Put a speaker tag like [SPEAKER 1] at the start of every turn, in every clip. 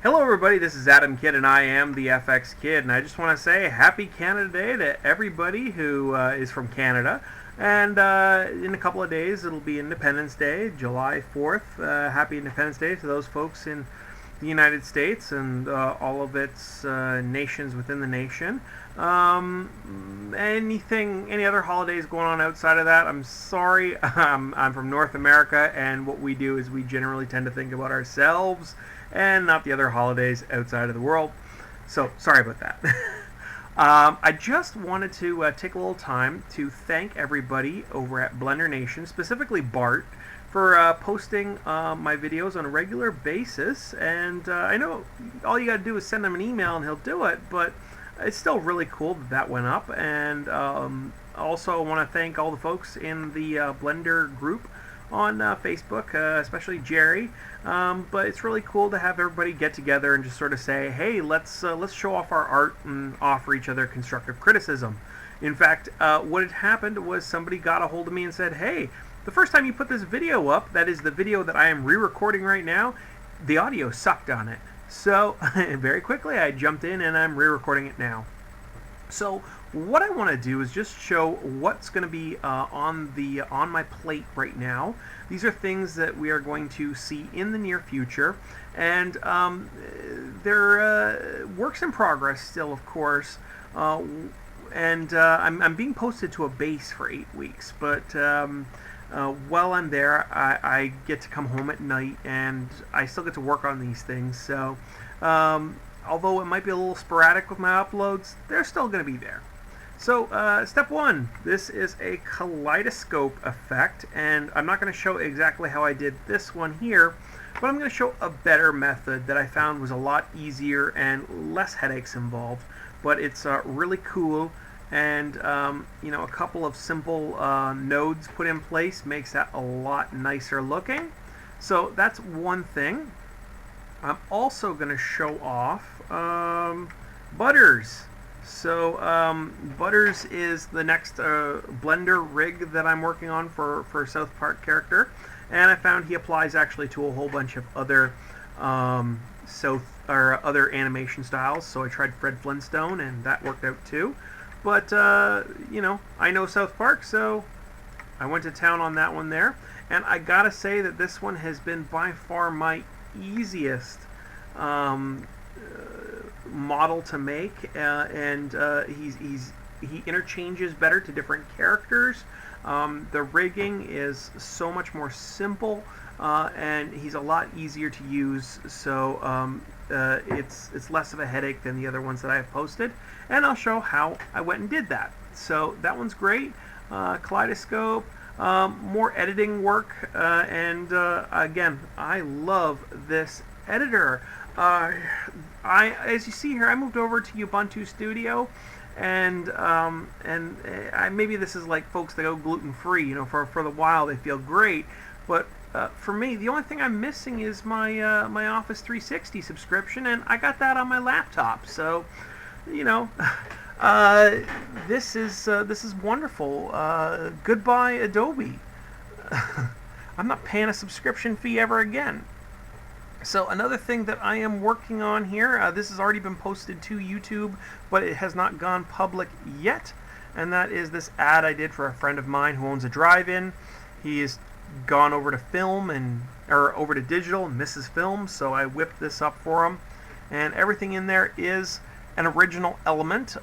[SPEAKER 1] Hello everybody, this is Adam Kidd and I am the FX Kid, and I just want to say Happy Canada Day to everybody who is from Canada. And in a couple of days it'll be Independence Day, July 4th. Happy Independence Day to those folks in the United States and all of its nations within the nation. Any other holidays going on outside of that, I'm sorry. I'm from North America, and what we do is we generally tend to think about ourselves and not the other holidays outside of the world. So, sorry about that. I just wanted to take a little time to thank everybody over at Blender Nation, specifically Bart, for posting my videos on a regular basis. And I know all you gotta do is send him an email and he'll do it, but it's still really cool that that went up. And also I want to thank all the folks in the Blender group on Facebook, especially Jerry. But it's really cool to have everybody get together and just sort of say, hey, let's show off our art and offer each other constructive criticism. In fact, what had happened was somebody got a hold of me and said, hey, the first time you put this video up, that is the video that I am re-recording right now, the audio sucked on it. So very quickly I jumped in and I'm re-recording it now. So what I want to do is just show what's going to be on my plate right now. These are things that we are going to see in the near future, and they're works in progress still, of course. I'm being posted to a base for 8 weeks, but while I'm there, I get to come home at night, and I still get to work on these things. So although it might be a little sporadic with my uploads, they're still going to be there. So step one, this is a kaleidoscope effect, and I'm not going to show exactly how I did this one here, but I'm going to show a better method that I found was a lot easier and less headaches involved. But it's really cool, and a couple of simple nodes put in place makes that a lot nicer looking. So that's one thing. I'm also going to show off Butters. So Butters is the next Blender rig that I'm working on for South Park character, and I found he applies actually to a whole bunch of other other animation styles. So I tried Fred Flintstone, and that worked out too. But I know South Park, so I went to town on that one there, and I gotta say that this one has been by far my easiest model to make, and he interchanges better to different characters. The rigging is so much more simple, and he's a lot easier to use. So it's less of a headache than the other ones that I have posted, and I'll show how I went and did that. So that one's great. Kaleidoscope. More editing work, and again, I love this editor. As you see here, I moved over to Ubuntu Studio, and maybe this is like folks that go gluten-free. For the while they feel great, but for me, the only thing I'm missing is my my Office 360 subscription, and I got that on my laptop. So, this is wonderful. Goodbye, Adobe. I'm not paying a subscription fee ever again. So another thing that I am working on here, this has already been posted to YouTube, but it has not gone public yet, and that is this ad I did for a friend of mine who owns a drive-in. He has gone over to film or over to digital and misses film, so I whipped this up for him, and everything in there is an original element,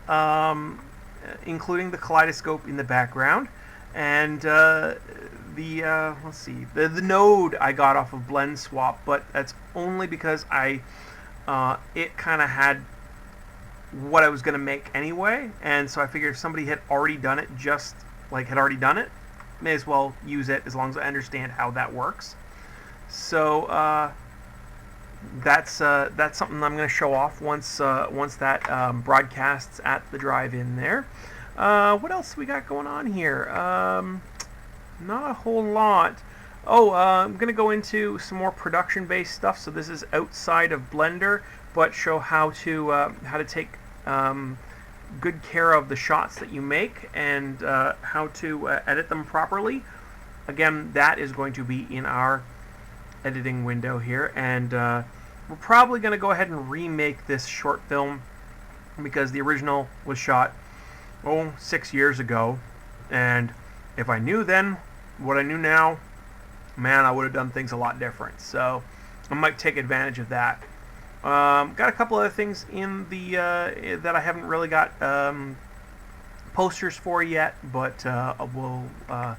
[SPEAKER 1] including the kaleidoscope in the background, and let's see, the node I got off of Blend Swap, but that's only because it kind of had what I was going to make anyway, and so I figured if somebody had already done it, may as well use it as long as I understand how that works. So that's something I'm going to show off once that broadcasts at the drive-in there. What else we got going on here? Not a whole lot. I'm going to go into some more production-based stuff. So this is outside of Blender, but show how to take good care of the shots that you make and how to edit them properly. Again, that is going to be in our editing window here, and we're probably going to go ahead and remake this short film because the original was shot 6 years ago, and if I knew then what I knew now, man, I would have done things a lot different. So I might take advantage of that. Got a couple other things in the that I haven't really got posters for yet, but the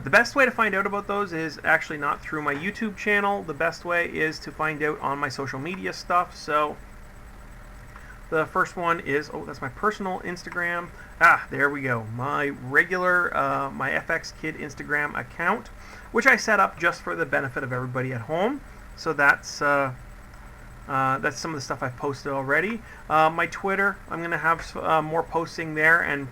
[SPEAKER 1] best way to find out about those is actually not through my YouTube channel. The best way is to find out on my social media stuff. So the first one is, that's my personal Instagram. There we go. My regular, my FX Kid Instagram account, which I set up just for the benefit of everybody at home. So that's some of the stuff I've posted already. My Twitter, I'm going to have more posting there, and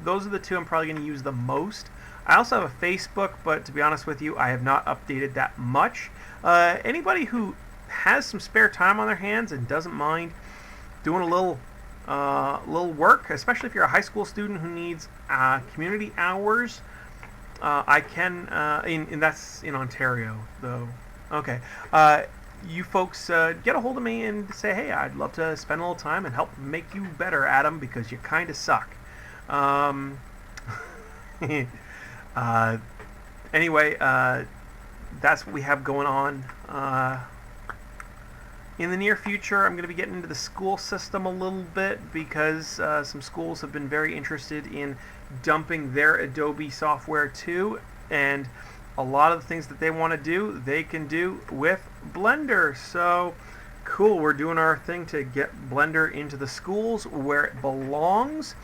[SPEAKER 1] those are the two I'm probably going to use the most. I also have a Facebook, but to be honest with you, I have not updated that much. Anybody who has some spare time on their hands and doesn't mind doing a little work, especially if you're a high school student who needs community hours, I can, and that's in Ontario, though. Okay. You folks get a hold of me and say, hey, I'd love to spend a little time and help make you better, Adam, because you kind of suck. Anyway, that's what we have going on. In the near future, I'm going to be getting into the school system a little bit because some schools have been very interested in dumping their Adobe software too, and a lot of the things that they want to do, they can do with Blender. So cool, we're doing our thing to get Blender into the schools where it belongs,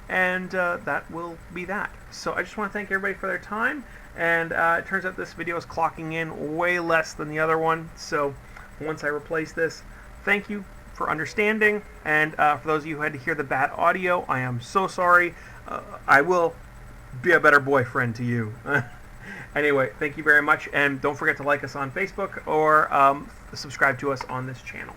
[SPEAKER 1] and that will be that. So I just want to thank everybody for their time, and it turns out this video is clocking in way less than the other one, so once I replace this, thank you for understanding, and for those of you who had to hear the bad audio, I am so sorry. I will be a better boyfriend to you. Anyway, thank you very much, and don't forget to like us on Facebook or subscribe to us on this channel.